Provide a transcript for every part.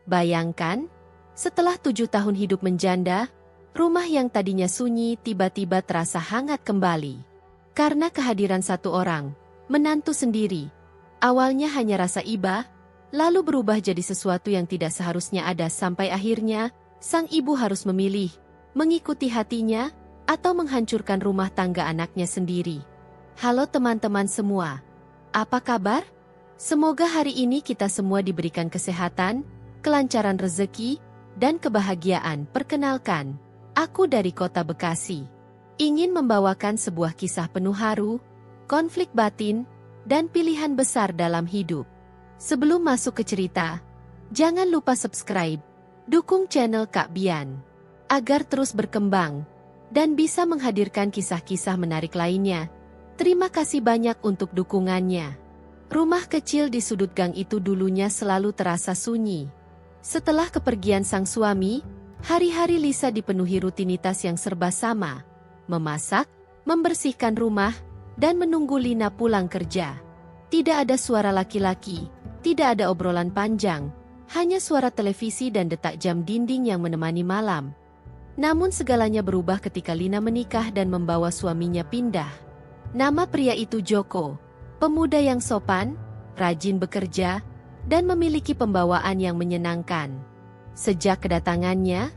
Bayangkan, setelah 7 tahun hidup menjanda, rumah yang tadinya sunyi tiba-tiba terasa hangat kembali. Karena kehadiran satu orang, menantu sendiri. Awalnya hanya rasa iba, lalu berubah jadi sesuatu yang tidak seharusnya ada sampai akhirnya, sang ibu harus memilih, mengikuti hatinya, atau menghancurkan rumah tangga anaknya sendiri. Halo teman-teman semua, apa kabar? Semoga hari ini kita semua diberikan kesehatan, kelancaran rezeki, dan kebahagiaan. Perkenalkan, aku dari kota Bekasi. Ingin membawakan sebuah kisah penuh haru, konflik batin, dan pilihan besar dalam hidup. Sebelum masuk ke cerita, jangan lupa subscribe, dukung channel Kak Bian, agar terus berkembang, dan bisa menghadirkan kisah-kisah menarik lainnya. Terima kasih banyak untuk dukungannya. Rumah kecil di sudut gang itu dulunya selalu terasa sunyi. Setelah kepergian sang suami, hari-hari Lisa dipenuhi rutinitas yang serba sama. Memasak, membersihkan rumah, dan menunggu Lina pulang kerja. Tidak ada suara laki-laki, tidak ada obrolan panjang, hanya suara televisi dan detak jam dinding yang menemani malam. Namun segalanya berubah ketika Lina menikah dan membawa suaminya pindah. Nama pria itu Joko. Pemuda yang sopan, rajin bekerja, dan memiliki pembawaan yang menyenangkan. Sejak kedatangannya,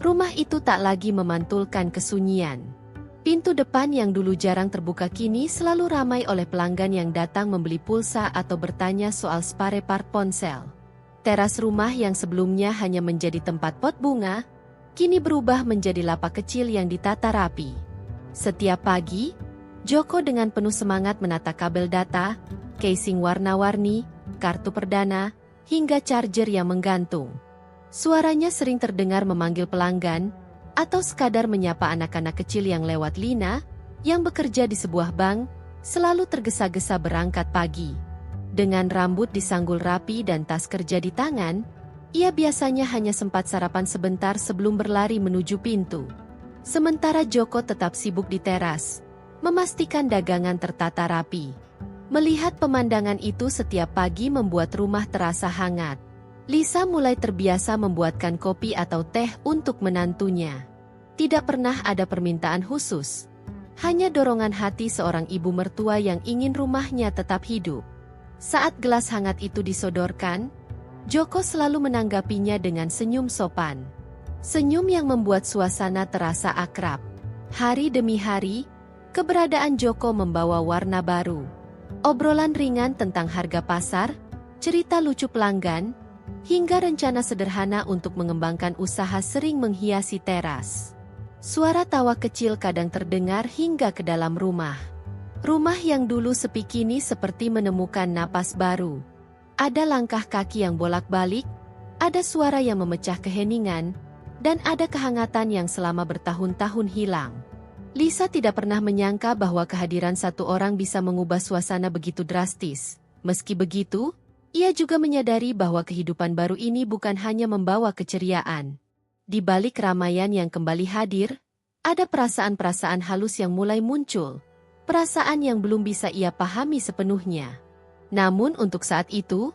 rumah itu tak lagi memantulkan kesunyian. Pintu depan yang dulu jarang terbuka kini selalu ramai oleh pelanggan yang datang membeli pulsa atau bertanya soal spare part ponsel. Teras rumah yang sebelumnya hanya menjadi tempat pot bunga, kini berubah menjadi lapak kecil yang ditata rapi. Setiap pagi, Joko dengan penuh semangat menata kabel data, casing warna-warni, kartu perdana, hingga charger yang menggantung. Suaranya sering terdengar memanggil pelanggan, atau sekadar menyapa anak-anak kecil yang lewat. Lina, yang bekerja di sebuah bank, selalu tergesa-gesa berangkat pagi. Dengan rambut disanggul rapi dan tas kerja di tangan, ia biasanya hanya sempat sarapan sebentar sebelum berlari menuju pintu. Sementara Joko tetap sibuk di teras, memastikan dagangan tertata rapi. Melihat pemandangan itu setiap pagi membuat rumah terasa hangat. Lisa mulai terbiasa membuatkan kopi atau teh untuk menantunya. Tidak pernah ada permintaan khusus. Hanya dorongan hati seorang ibu mertua yang ingin rumahnya tetap hidup. Saat gelas hangat itu disodorkan, Joko selalu menanggapinya dengan senyum sopan. Senyum yang membuat suasana terasa akrab. Hari demi hari, keberadaan Joko membawa warna baru. Obrolan ringan tentang harga pasar, cerita lucu pelanggan, hingga rencana sederhana untuk mengembangkan usaha sering menghiasi teras. Suara tawa kecil kadang terdengar hingga ke dalam rumah. Rumah yang dulu sepi kini seperti menemukan napas baru. Ada langkah kaki yang bolak-balik, ada suara yang memecah keheningan, dan ada kehangatan yang selama bertahun-tahun hilang. Lisa tidak pernah menyangka bahwa kehadiran satu orang bisa mengubah suasana begitu drastis. Meski begitu, ia juga menyadari bahwa kehidupan baru ini bukan hanya membawa keceriaan. Di balik keramaian yang kembali hadir, ada perasaan-perasaan halus yang mulai muncul. Perasaan yang belum bisa ia pahami sepenuhnya. Namun untuk saat itu,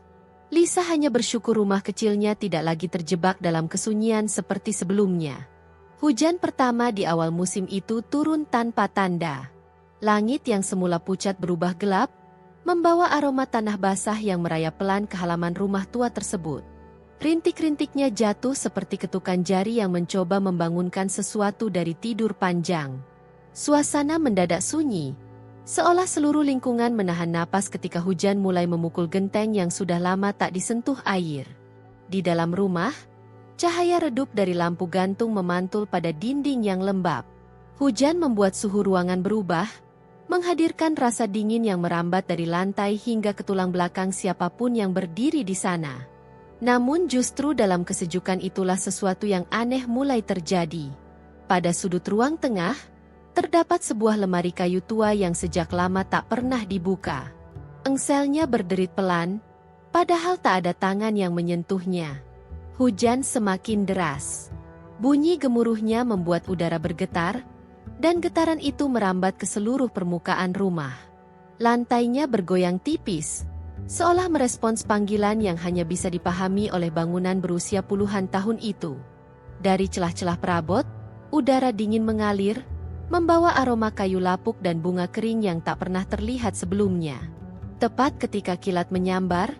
Lisa hanya bersyukur rumah kecilnya tidak lagi terjebak dalam kesunyian seperti sebelumnya. Hujan pertama di awal musim itu turun tanpa tanda. Langit yang semula pucat berubah gelap, membawa aroma tanah basah yang merayap pelan ke halaman rumah tua tersebut. Rintik-rintiknya jatuh seperti ketukan jari yang mencoba membangunkan sesuatu dari tidur panjang. Suasana mendadak sunyi, seolah seluruh lingkungan menahan napas ketika hujan mulai memukul genteng yang sudah lama tak disentuh air. Di dalam rumah, cahaya redup dari lampu gantung memantul pada dinding yang lembab. Hujan membuat suhu ruangan berubah, menghadirkan rasa dingin yang merambat dari lantai hingga ke tulang belakang siapapun yang berdiri di sana. Namun justru dalam kesejukan itulah sesuatu yang aneh mulai terjadi. Pada sudut ruang tengah, terdapat sebuah lemari kayu tua yang sejak lama tak pernah dibuka. Engselnya berderit pelan, padahal tak ada tangan yang menyentuhnya. Hujan semakin deras. Bunyi gemuruhnya membuat udara bergetar, dan getaran itu merambat ke seluruh permukaan rumah. Lantainya bergoyang tipis, seolah merespons panggilan yang hanya bisa dipahami oleh bangunan berusia puluhan tahun itu. Dari celah-celah perabot, udara dingin mengalir, membawa aroma kayu lapuk dan bunga kering yang tak pernah terlihat sebelumnya. Tepat ketika kilat menyambar,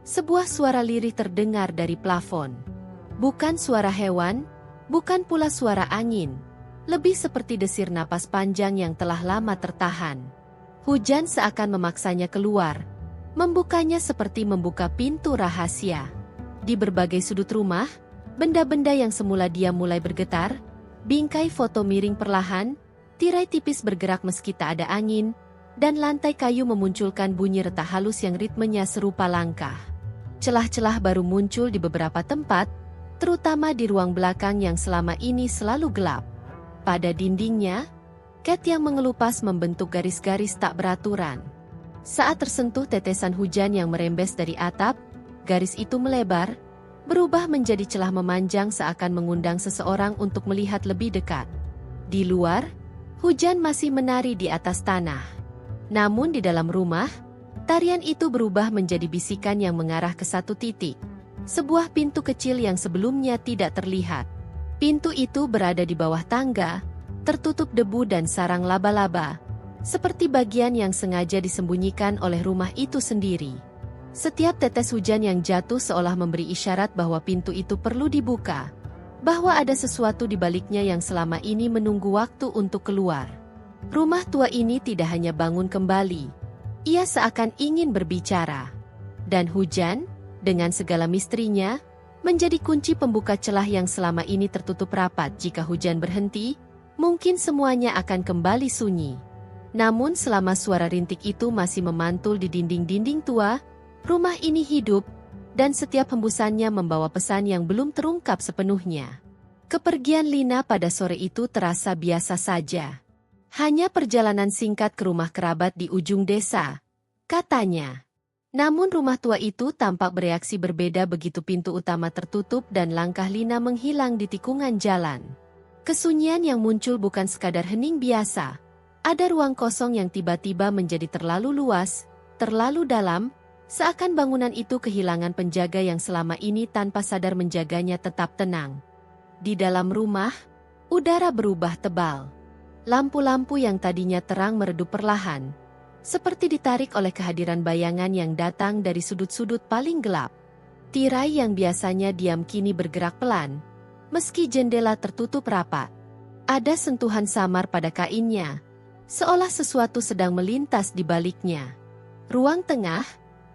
sebuah suara lirih terdengar dari plafon. Bukan suara hewan, bukan pula suara angin, lebih seperti desir napas panjang yang telah lama tertahan. Hujan seakan memaksanya keluar, membukanya seperti membuka pintu rahasia. Di berbagai sudut rumah, benda-benda yang semula diam mulai bergetar, bingkai foto miring perlahan, tirai tipis bergerak meski tak ada angin, dan lantai kayu memunculkan bunyi retak halus yang ritmenya serupa langkah. Celah-celah baru muncul di beberapa tempat, terutama di ruang belakang yang selama ini selalu gelap. Pada dindingnya, cat yang mengelupas membentuk garis-garis tak beraturan. Saat tersentuh tetesan hujan yang merembes dari atap, garis itu melebar, berubah menjadi celah memanjang seakan mengundang seseorang untuk melihat lebih dekat. Di luar, hujan masih menari di atas tanah. Namun di dalam rumah, tarian itu berubah menjadi bisikan yang mengarah ke satu titik. Sebuah pintu kecil yang sebelumnya tidak terlihat. Pintu itu berada di bawah tangga, tertutup debu dan sarang laba-laba, seperti bagian yang sengaja disembunyikan oleh rumah itu sendiri. Setiap tetes hujan yang jatuh seolah memberi isyarat bahwa pintu itu perlu dibuka, bahwa ada sesuatu di baliknya yang selama ini menunggu waktu untuk keluar. Rumah tua ini tidak hanya bangun kembali, ia seakan ingin berbicara. Dan hujan, dengan segala misterinya, menjadi kunci pembuka celah yang selama ini tertutup rapat. Jika hujan berhenti, mungkin semuanya akan kembali sunyi. Namun selama suara rintik itu masih memantul di dinding-dinding tua, rumah ini hidup, dan setiap hembusannya membawa pesan yang belum terungkap sepenuhnya. Kepergian Lina pada sore itu terasa biasa saja. Hanya perjalanan singkat ke rumah kerabat di ujung desa, katanya. Namun rumah tua itu tampak bereaksi berbeda begitu pintu utama tertutup dan langkah Lina menghilang di tikungan jalan. Kesunyian yang muncul bukan sekadar hening biasa. Ada ruang kosong yang tiba-tiba menjadi terlalu luas, terlalu dalam, seakan bangunan itu kehilangan penjaga yang selama ini tanpa sadar menjaganya tetap tenang. Di dalam rumah, udara berubah tebal. Lampu-lampu yang tadinya terang meredup perlahan, seperti ditarik oleh kehadiran bayangan yang datang dari sudut-sudut paling gelap. Tirai yang biasanya diam kini bergerak pelan, meski jendela tertutup rapat. Ada sentuhan samar pada kainnya, seolah sesuatu sedang melintas di baliknya. Ruang tengah,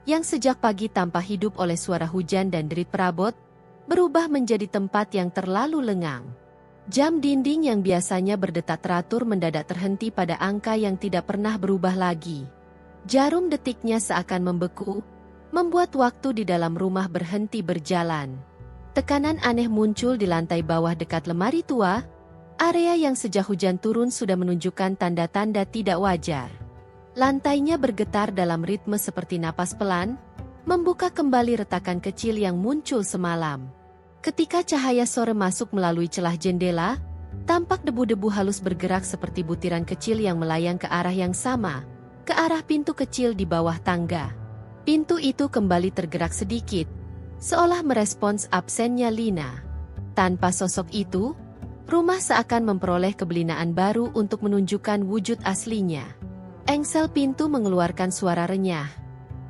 yang sejak pagi tanpa hidup oleh suara hujan dan derit perabot, berubah menjadi tempat yang terlalu lengang. Jam dinding yang biasanya berdetak teratur mendadak terhenti pada angka yang tidak pernah berubah lagi. Jarum detiknya seakan membeku, membuat waktu di dalam rumah berhenti berjalan. Tekanan aneh muncul di lantai bawah dekat lemari tua, area yang sejak hujan turun sudah menunjukkan tanda-tanda tidak wajar. Lantainya bergetar dalam ritme seperti napas pelan, membuka kembali retakan kecil yang muncul semalam. Ketika cahaya sore masuk melalui celah jendela, tampak debu-debu halus bergerak seperti butiran kecil yang melayang ke arah yang sama, ke arah pintu kecil di bawah tangga. Pintu itu kembali tergerak sedikit, seolah merespons absennya Lina. Tanpa sosok itu, rumah seakan memperoleh kebelinaan baru untuk menunjukkan wujud aslinya. Engsel pintu mengeluarkan suara renyah.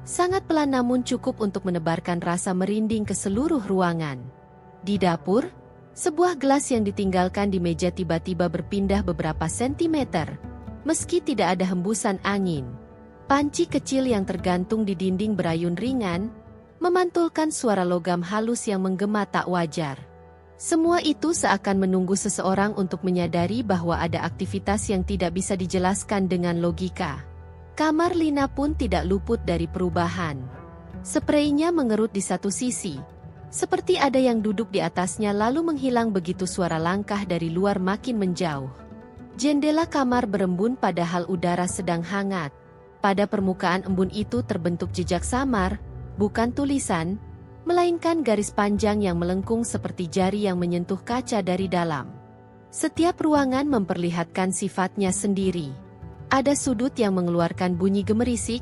Sangat pelan namun cukup untuk menebarkan rasa merinding ke seluruh ruangan. Di dapur, sebuah gelas yang ditinggalkan di meja tiba-tiba berpindah beberapa sentimeter, meski tidak ada hembusan angin. Panci kecil yang tergantung di dinding berayun ringan, memantulkan suara logam halus yang menggema tak wajar. Semua itu seakan menunggu seseorang untuk menyadari bahwa ada aktivitas yang tidak bisa dijelaskan dengan logika. Kamar Lina pun tidak luput dari perubahan. Spraynya mengerut di satu sisi, seperti ada yang duduk di atasnya lalu menghilang begitu suara langkah dari luar makin menjauh. Jendela kamar berembun padahal udara sedang hangat. Pada permukaan embun itu terbentuk jejak samar, bukan tulisan, melainkan garis panjang yang melengkung seperti jari yang menyentuh kaca dari dalam. Setiap ruangan memperlihatkan sifatnya sendiri. Ada sudut yang mengeluarkan bunyi gemerisik,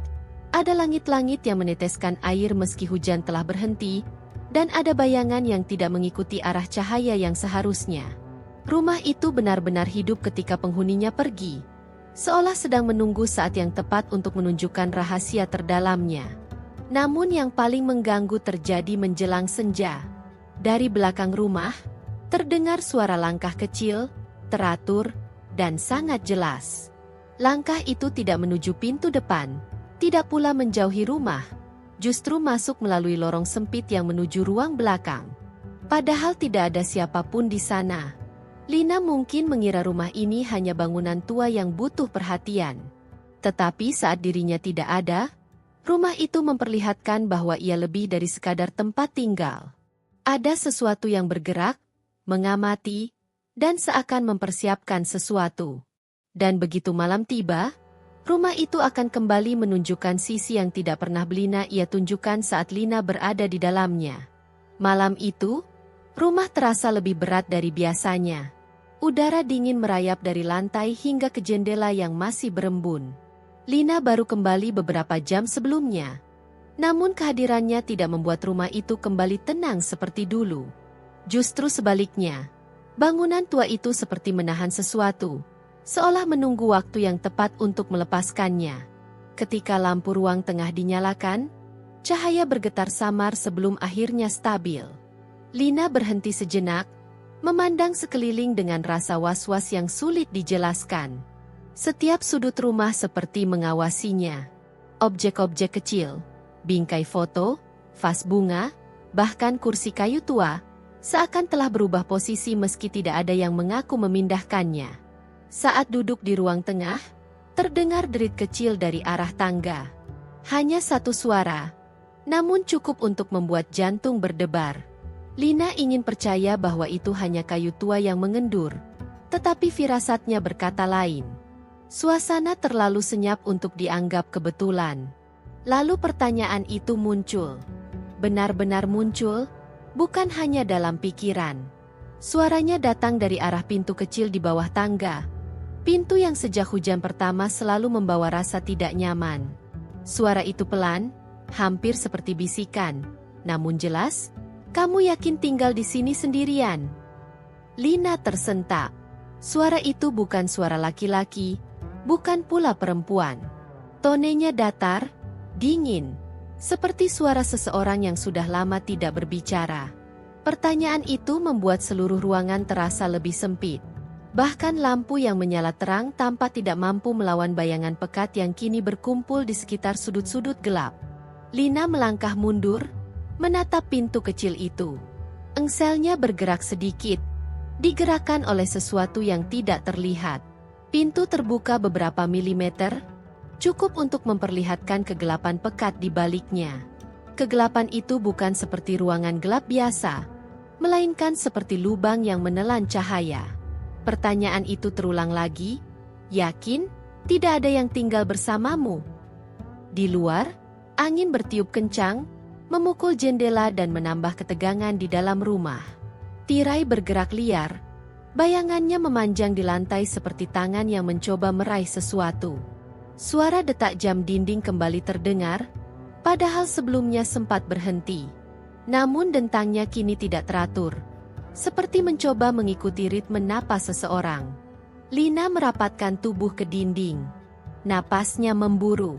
Ada langit-langit yang meneteskan air meski hujan telah berhenti, dan ada bayangan yang tidak mengikuti arah cahaya yang seharusnya. Rumah itu benar-benar hidup ketika penghuninya pergi, seolah sedang menunggu saat yang tepat untuk menunjukkan rahasia terdalamnya. Namun yang paling mengganggu terjadi menjelang senja. Dari belakang rumah, terdengar suara langkah kecil, teratur, dan sangat jelas. Langkah itu tidak menuju pintu depan, tidak pula menjauhi rumah, justru masuk melalui lorong sempit yang menuju ruang belakang. Padahal tidak ada siapapun di sana. Lina mungkin mengira rumah ini hanya bangunan tua yang butuh perhatian. Tetapi saat dirinya tidak ada, rumah itu memperlihatkan bahwa ia lebih dari sekadar tempat tinggal. Ada sesuatu yang bergerak, mengamati, dan seakan mempersiapkan sesuatu. Dan begitu malam tiba, rumah itu akan kembali menunjukkan sisi yang tidak pernah Lina ia tunjukkan saat Lina berada di dalamnya. Malam itu, rumah terasa lebih berat dari biasanya. Udara dingin merayap dari lantai hingga ke jendela yang masih berembun. Lina baru kembali beberapa jam sebelumnya. Namun kehadirannya tidak membuat rumah itu kembali tenang seperti dulu. Justru sebaliknya, bangunan tua itu seperti menahan sesuatu, seolah menunggu waktu yang tepat untuk melepaskannya. Ketika lampu ruang tengah dinyalakan, cahaya bergetar samar sebelum akhirnya stabil. Lina berhenti sejenak, memandang sekeliling dengan rasa was-was yang sulit dijelaskan. Setiap sudut rumah seperti mengawasinya. Objek-objek kecil, bingkai foto, vas bunga, bahkan kursi kayu tua, seakan telah berubah posisi meski tidak ada yang mengaku memindahkannya. Saat duduk di ruang tengah, terdengar derit kecil dari arah tangga. Hanya satu suara, namun cukup untuk membuat jantung berdebar. Lina ingin percaya bahwa itu hanya kayu tua yang mengendur, tetapi firasatnya berkata lain. Suasana terlalu senyap untuk dianggap kebetulan. Lalu pertanyaan itu muncul. Benar-benar muncul, bukan hanya dalam pikiran. Suaranya datang dari arah pintu kecil di bawah tangga. Pintu yang sejak hujan pertama selalu membawa rasa tidak nyaman. Suara itu pelan, hampir seperti bisikan, namun jelas. Kamu yakin tinggal di sini sendirian? Lina tersentak. Suara itu bukan suara laki-laki, bukan pula perempuan. Tonenya datar, dingin, seperti suara seseorang yang sudah lama tidak berbicara. Pertanyaan itu membuat seluruh ruangan terasa lebih sempit. Bahkan lampu yang menyala terang tampak tidak mampu melawan bayangan pekat yang kini berkumpul di sekitar sudut-sudut gelap. Lina melangkah mundur, menatap pintu kecil itu. Engselnya bergerak sedikit, digerakkan oleh sesuatu yang tidak terlihat. Pintu terbuka beberapa milimeter, cukup untuk memperlihatkan kegelapan pekat di baliknya. Kegelapan itu bukan seperti ruangan gelap biasa, melainkan seperti lubang yang menelan cahaya. Pertanyaan itu terulang lagi, yakin tidak ada yang tinggal bersamamu? Di luar, angin bertiup kencang, memukul jendela dan menambah ketegangan di dalam rumah. Tirai bergerak liar, bayangannya memanjang di lantai seperti tangan yang mencoba meraih sesuatu. Suara detak jam dinding kembali terdengar, padahal sebelumnya sempat berhenti. Namun dentangnya kini tidak teratur, seperti mencoba mengikuti ritme napas seseorang. Lina merapatkan tubuh ke dinding. Napasnya memburu.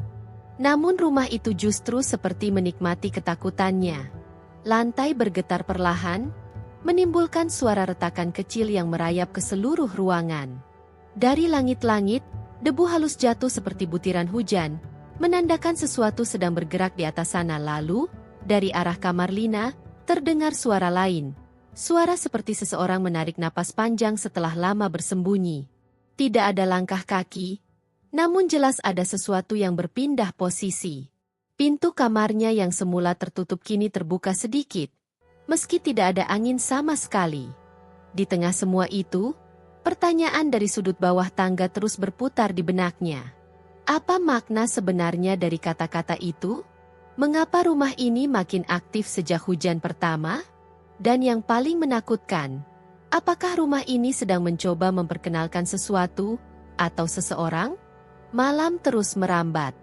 Namun rumah itu justru seperti menikmati ketakutannya. Lantai bergetar perlahan, menimbulkan suara retakan kecil yang merayap ke seluruh ruangan. Dari langit-langit, debu halus jatuh seperti butiran hujan, menandakan sesuatu sedang bergerak di atas sana. Lalu, dari arah kamar Lina, terdengar suara lain. Suara seperti seseorang menarik napas panjang setelah lama bersembunyi. Tidak ada langkah kaki, namun jelas ada sesuatu yang berpindah posisi. Pintu kamarnya yang semula tertutup kini terbuka sedikit, meski tidak ada angin sama sekali. Di tengah semua itu, pertanyaan dari sudut bawah tangga terus berputar di benaknya. Apa makna sebenarnya dari kata-kata itu? Mengapa rumah ini makin aktif sejak hujan pertama? Dan yang paling menakutkan, apakah rumah ini sedang mencoba memperkenalkan sesuatu atau seseorang? Malam terus merambat.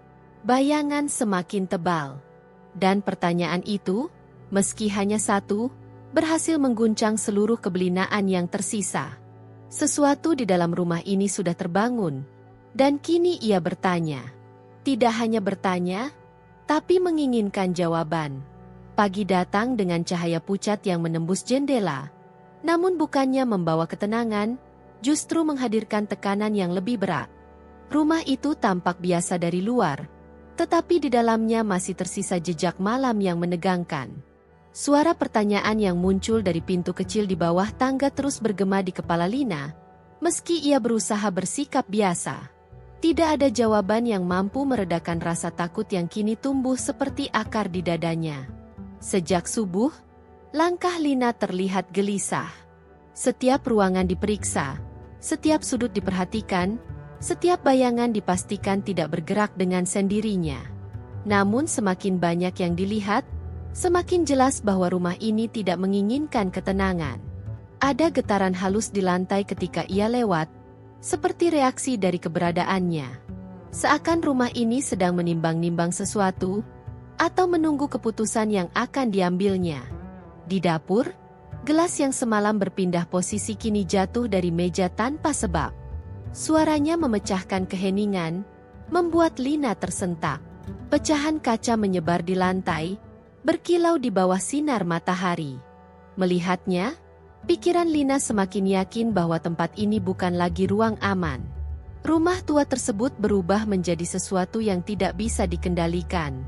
Bayangan semakin tebal. Dan pertanyaan itu, meski hanya satu, berhasil mengguncang seluruh kebelinaan yang tersisa. Sesuatu di dalam rumah ini sudah terbangun. Dan kini ia bertanya. Tidak hanya bertanya, tapi menginginkan jawaban. Pagi datang dengan cahaya pucat yang menembus jendela. Namun bukannya membawa ketenangan, justru menghadirkan tekanan yang lebih berat. Rumah itu tampak biasa dari luar, tetapi di dalamnya masih tersisa jejak malam yang menegangkan. Suara pertanyaan yang muncul dari pintu kecil di bawah tangga terus bergema di kepala Lina, meski ia berusaha bersikap biasa. Tidak ada jawaban yang mampu meredakan rasa takut yang kini tumbuh seperti akar di dadanya. Sejak subuh, langkah Lina terlihat gelisah. Setiap ruangan diperiksa, setiap sudut diperhatikan, setiap bayangan dipastikan tidak bergerak dengan sendirinya. Namun semakin banyak yang dilihat, semakin jelas bahwa rumah ini tidak menginginkan ketenangan. Ada getaran halus di lantai ketika ia lewat, seperti reaksi dari keberadaannya. Seakan rumah ini sedang menimbang-nimbang sesuatu, atau menunggu keputusan yang akan diambilnya. Di dapur, gelas yang semalam berpindah posisi kini jatuh dari meja tanpa sebab. Suaranya memecahkan keheningan, membuat Lina tersentak. Pecahan kaca menyebar di lantai, berkilau di bawah sinar matahari. Melihatnya, pikiran Lina semakin yakin bahwa tempat ini bukan lagi ruang aman. Rumah tua tersebut berubah menjadi sesuatu yang tidak bisa dikendalikan.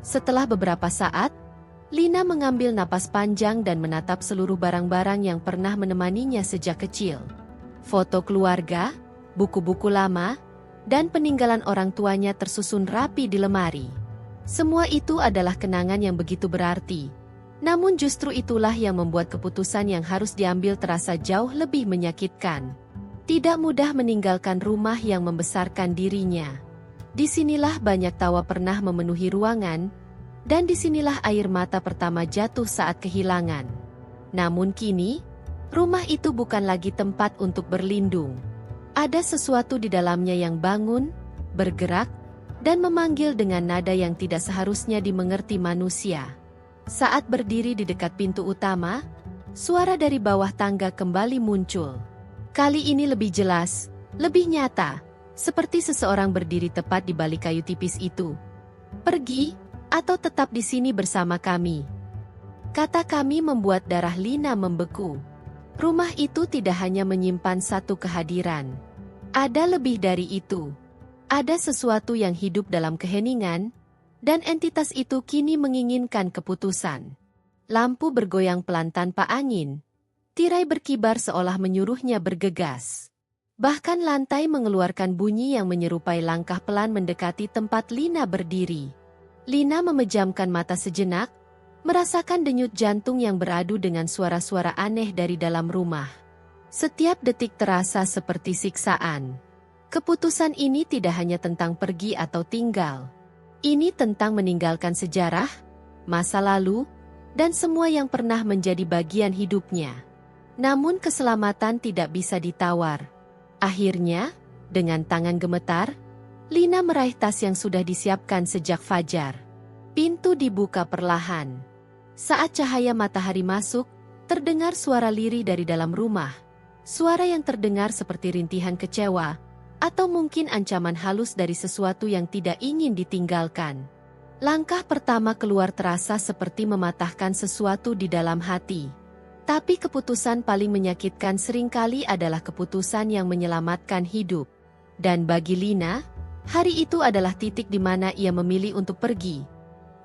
Setelah beberapa saat, Lina mengambil napas panjang dan menatap seluruh barang-barang yang pernah menemaninya sejak kecil. Foto keluarga, buku-buku lama, dan peninggalan orang tuanya tersusun rapi di lemari. Semua itu adalah kenangan yang begitu berarti. Namun justru itulah yang membuat keputusan yang harus diambil terasa jauh lebih menyakitkan. Tidak mudah meninggalkan rumah yang membesarkan dirinya. Disinilah banyak tawa pernah memenuhi ruangan, dan disinilah air mata pertama jatuh saat kehilangan. Namun kini, rumah itu bukan lagi tempat untuk berlindung. Ada sesuatu di dalamnya yang bangun, bergerak, dan memanggil dengan nada yang tidak seharusnya dimengerti manusia. Saat berdiri di dekat pintu utama, suara dari bawah tangga kembali muncul. Kali ini lebih jelas, lebih nyata, seperti seseorang berdiri tepat di balik kayu tipis itu. Pergi, atau tetap di sini bersama kami. Kata kami membuat darah Lina membeku. Rumah itu tidak hanya menyimpan satu kehadiran. Ada lebih dari itu. Ada sesuatu yang hidup dalam keheningan, dan entitas itu kini menginginkan keputusan. Lampu bergoyang pelan tanpa angin. Tirai berkibar seolah menyuruhnya bergegas. Bahkan lantai mengeluarkan bunyi yang menyerupai langkah pelan mendekati tempat Lina berdiri. Lina memejamkan mata sejenak, merasakan denyut jantung yang beradu dengan suara-suara aneh dari dalam rumah. Setiap detik terasa seperti siksaan. Keputusan ini tidak hanya tentang pergi atau tinggal. Ini tentang meninggalkan sejarah, masa lalu, dan semua yang pernah menjadi bagian hidupnya. Namun keselamatan tidak bisa ditawar. Akhirnya, dengan tangan gemetar, Lina meraih tas yang sudah disiapkan sejak fajar. Pintu dibuka perlahan. Saat cahaya matahari masuk, terdengar suara lirih dari dalam rumah. Suara yang terdengar seperti rintihan kecewa, atau mungkin ancaman halus dari sesuatu yang tidak ingin ditinggalkan. Langkah pertama keluar terasa seperti mematahkan sesuatu di dalam hati. Tapi keputusan paling menyakitkan seringkali adalah keputusan yang menyelamatkan hidup. Dan bagi Lina, hari itu adalah titik di mana ia memilih untuk pergi.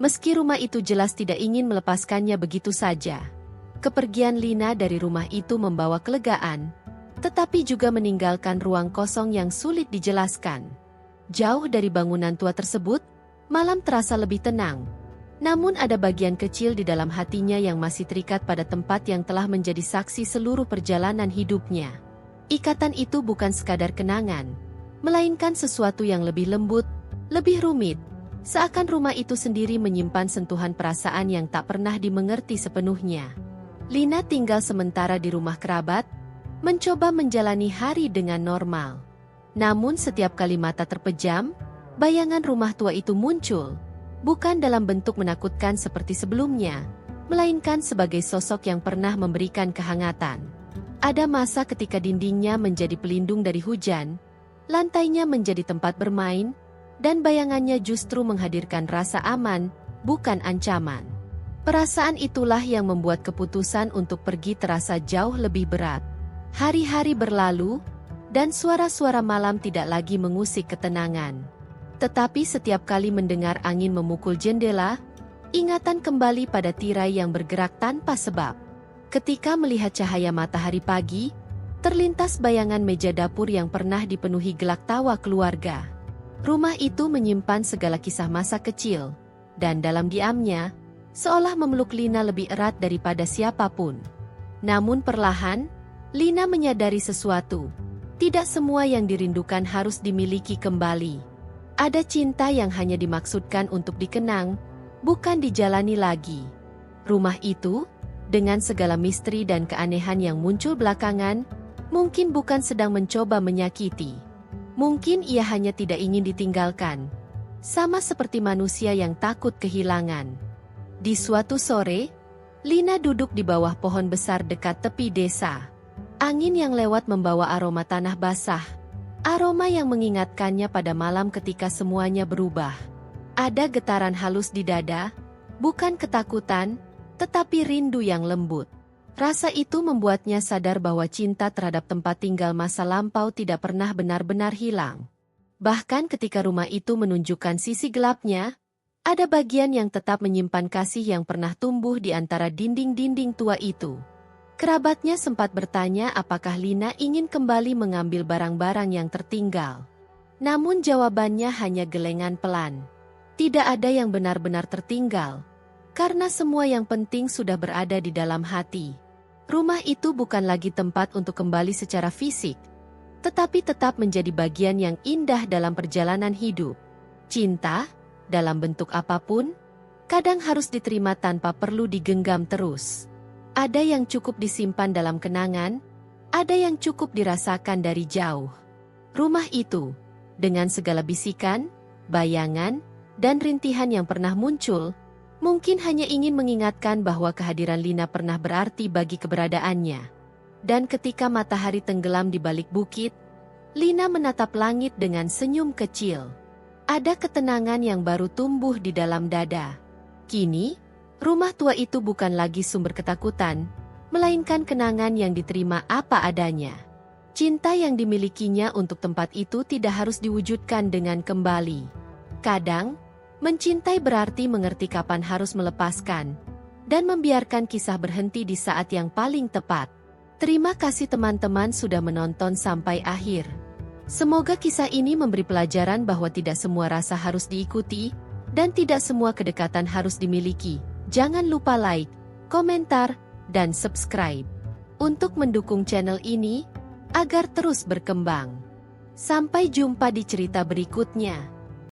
Meski rumah itu jelas tidak ingin melepaskannya begitu saja. Kepergian Lina dari rumah itu membawa kelegaan, tetapi juga meninggalkan ruang kosong yang sulit dijelaskan. Jauh dari bangunan tua tersebut, malam terasa lebih tenang. Namun ada bagian kecil di dalam hatinya yang masih terikat pada tempat yang telah menjadi saksi seluruh perjalanan hidupnya. Ikatan itu bukan sekadar kenangan, melainkan sesuatu yang lebih lembut, lebih rumit. Seakan rumah itu sendiri menyimpan sentuhan perasaan yang tak pernah dimengerti sepenuhnya. Lina tinggal sementara di rumah kerabat, mencoba menjalani hari dengan normal. Namun setiap kali mata terpejam, bayangan rumah tua itu muncul, bukan dalam bentuk menakutkan seperti sebelumnya, melainkan sebagai sosok yang pernah memberikan kehangatan. Ada masa ketika dindingnya menjadi pelindung dari hujan, lantainya menjadi tempat bermain, dan bayangannya justru menghadirkan rasa aman, bukan ancaman. Perasaan itulah yang membuat keputusan untuk pergi terasa jauh lebih berat. Hari-hari berlalu, dan suara-suara malam tidak lagi mengusik ketenangan. Tetapi setiap kali mendengar angin memukul jendela, ingatan kembali pada tirai yang bergerak tanpa sebab. Ketika melihat cahaya matahari pagi, terlintas bayangan meja dapur yang pernah dipenuhi gelak tawa keluarga. Rumah itu menyimpan segala kisah masa kecil, dan dalam diamnya, seolah memeluk Lina lebih erat daripada siapapun. Namun perlahan, Lina menyadari sesuatu. Tidak semua yang dirindukan harus dimiliki kembali. Ada cinta yang hanya dimaksudkan untuk dikenang, bukan dijalani lagi. Rumah itu, dengan segala misteri dan keanehan yang muncul belakangan, mungkin bukan sedang mencoba menyakiti. Mungkin ia hanya tidak ingin ditinggalkan. Sama seperti manusia yang takut kehilangan. Di suatu sore, Lina duduk di bawah pohon besar dekat tepi desa. Angin yang lewat membawa aroma tanah basah. Aroma yang mengingatkannya pada malam ketika semuanya berubah. Ada getaran halus di dada, bukan ketakutan, tetapi rindu yang lembut. Rasa itu membuatnya sadar bahwa cinta terhadap tempat tinggal masa lampau tidak pernah benar-benar hilang. Bahkan ketika rumah itu menunjukkan sisi gelapnya, ada bagian yang tetap menyimpan kasih yang pernah tumbuh di antara dinding-dinding tua itu. Kerabatnya sempat bertanya apakah Lina ingin kembali mengambil barang-barang yang tertinggal. Namun jawabannya hanya gelengan pelan. Tidak ada yang benar-benar tertinggal, karena semua yang penting sudah berada di dalam hati. Rumah itu bukan lagi tempat untuk kembali secara fisik, tetapi tetap menjadi bagian yang indah dalam perjalanan hidup. Cinta, dalam bentuk apapun, kadang harus diterima tanpa perlu digenggam terus. Ada yang cukup disimpan dalam kenangan, ada yang cukup dirasakan dari jauh. Rumah itu, dengan segala bisikan, bayangan, dan rintihan yang pernah muncul, mungkin hanya ingin mengingatkan bahwa kehadiran Lina pernah berarti bagi keberadaannya. Dan ketika matahari tenggelam di balik bukit, Lina menatap langit dengan senyum kecil. Ada ketenangan yang baru tumbuh di dalam dada. Kini, rumah tua itu bukan lagi sumber ketakutan, melainkan kenangan yang diterima apa adanya. Cinta yang dimilikinya untuk tempat itu tidak harus diwujudkan dengan kembali. Kadang, mencintai berarti mengerti kapan harus melepaskan, dan membiarkan kisah berhenti di saat yang paling tepat. Terima kasih teman-teman sudah menonton sampai akhir. Semoga kisah ini memberi pelajaran bahwa tidak semua rasa harus diikuti, dan tidak semua kedekatan harus dimiliki. Jangan lupa like, komentar, dan subscribe untuk mendukung channel ini agar terus berkembang. Sampai jumpa di cerita berikutnya.